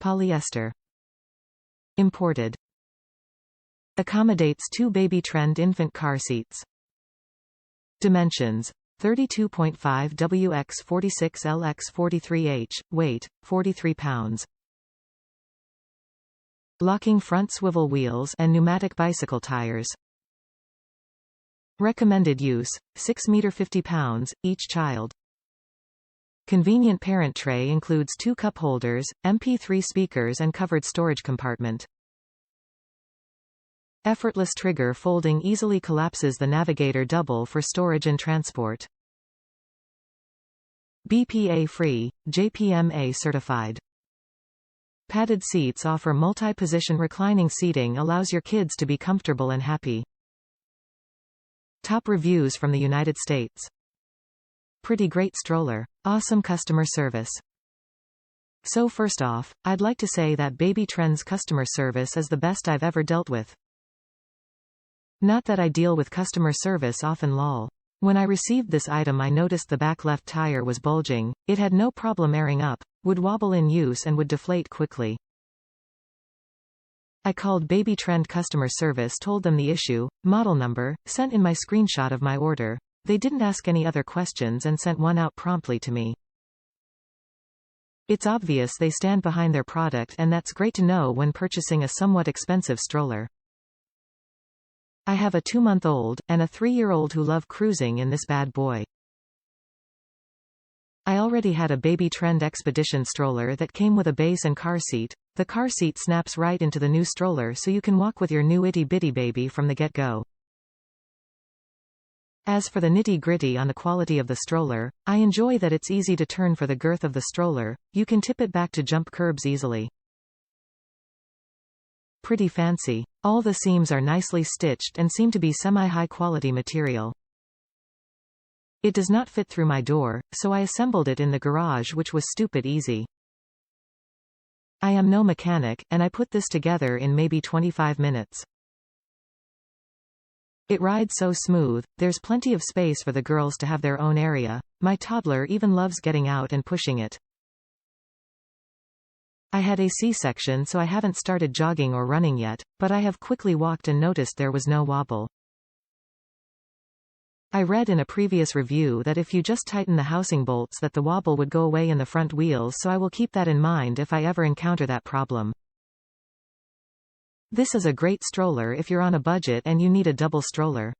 Polyester. Imported. Accommodates 2 baby trend infant car seats. Dimensions: 32.5 wx 46 lx 43h, weight, 43 pounds. Locking front swivel wheels and pneumatic bicycle tires. Recommended use: 6 meter 50 pounds, each child. Convenient parent tray includes 2 cup holders, MP3 speakers and covered storage compartment. Effortless trigger folding easily collapses the Navigator double for storage and transport. BPA-free, JPMA certified. Padded seats offer multi-position reclining seating, allows your kids to be comfortable and happy. Top reviews from the United States. Pretty great stroller. Awesome customer service. So first off, I'd like to say that Baby Trend's customer service is the best I've ever dealt with. Not that I deal with customer service often lol. When I received this item I noticed the back left tire was bulging, it had no problem airing up, would wobble in use and would deflate quickly. I called Baby Trend customer service, told them the issue, model number, sent in my screenshot of my order. They didn't ask any other questions and sent one out promptly to me. It's obvious they stand behind their product, and that's great to know when purchasing a somewhat expensive stroller. I have a 2-month-old, and a 3-year-old who love cruising in this bad boy. I already had a Baby Trend Expedition stroller that came with a base and car seat. The car seat snaps right into the new stroller so you can walk with your new itty-bitty baby from the get-go. As for the nitty-gritty on the quality of the stroller, I enjoy that it's easy to turn for the girth of the stroller, you can tip it back to jump curbs easily. Pretty fancy. All the seams are nicely stitched and seem to be semi-high quality material. It does not fit through my door, so I assembled it in the garage, which was stupid easy. I am no mechanic, and I put this together in maybe 25 minutes. It rides so smooth, there's plenty of space for the girls to have their own area. My toddler even loves getting out and pushing it. I had a C-section, so I haven't started jogging or running yet, but I have quickly walked and noticed there was no wobble. I read in a previous review that if you just tighten the housing bolts that the wobble would go away in the front wheels, so I will keep that in mind if I ever encounter that problem. This is a great stroller if you're on a budget and you need a double stroller.